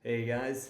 Hey guys,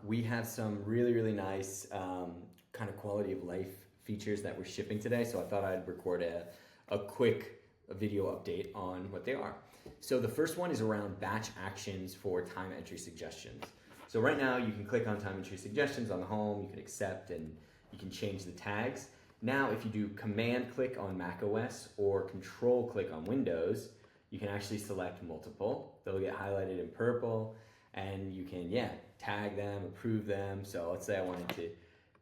we have some really nice kind of quality of life features that we're shipping today, so I thought I'd record a quick video update on what they are. So the first one is around batch actions for time entry suggestions. So right now you can click on time entry suggestions on the home, you can accept and you can change the tags. Now if you do command click on macOS or control click on Windows, you can actually select multiple. They'll get highlighted in purple. And you can, tag them, approve them. So let's say I wanted to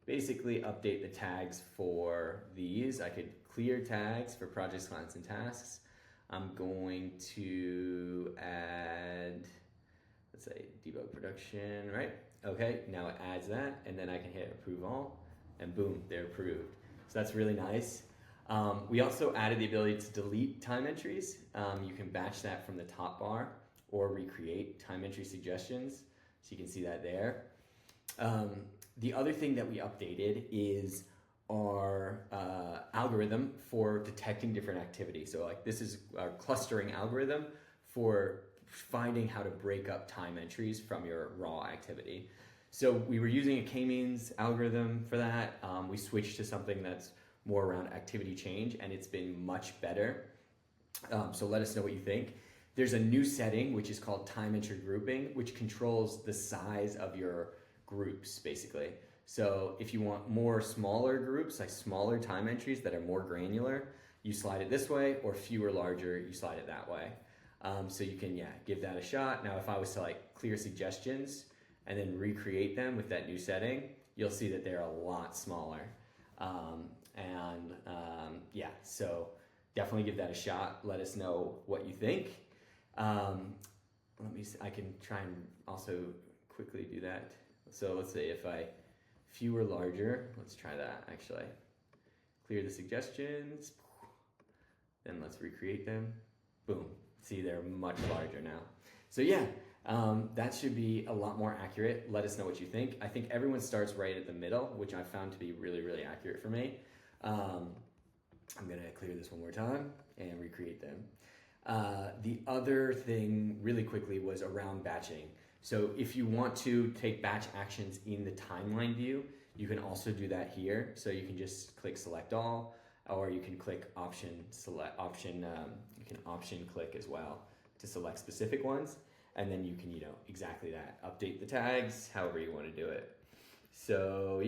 basically update the tags for these. I could clear tags for projects, clients, and tasks. I'm going to add, let's say debug production, right? Okay, now it adds that, and then I can hit approve all, and boom, they're approved. So that's really nice. We also added the ability to delete time entries. You can batch that from the top bar or recreate time entry suggestions. So you can see that there. The other thing that we updated is our algorithm for detecting different activities. So like this is our clustering algorithm for finding how to break up time entries from your raw activity. So we were using a k-means algorithm for that. We switched to something that's more around activity change, and it's been much better. So let us know what you think. There's a new setting, which is called time entry grouping, which controls the size of your groups, basically. So if you want more smaller groups, like smaller time entries that are more granular, you slide it this way, or fewer, larger, you slide it that way. So you can, give that a shot. Now, if I was to like clear suggestions and then recreate them with that new setting, you'll see that they're a lot smaller. So definitely give that a shot. Let us know what you think. Let me see, I can try and also quickly do that. So let's say if I fewer, larger, let's try that actually. Clear the suggestions, then let's recreate them. Boom, see they're much larger now. So that should be a lot more accurate. Let us know what you think. I think everyone starts right at the middle, which I found to be really accurate for me. I'm gonna clear this one more time and recreate them. The other thing really quickly was around batching. So if you want to take batch actions in the timeline view, you can also do that here. So you can just click select all, or you can click option click as well to select specific ones. And then you can, exactly that, update the tags, however you want to do it. So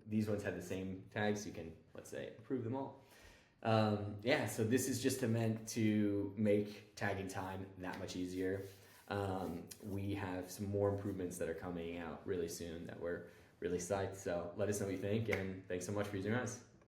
these ones have the same tags. You can, let's say, approve them all. So this is just meant to make tagging time that much easier. We have some more improvements that are coming out really soon that we're really psyched. So let us know what you think, and thanks so much for using us.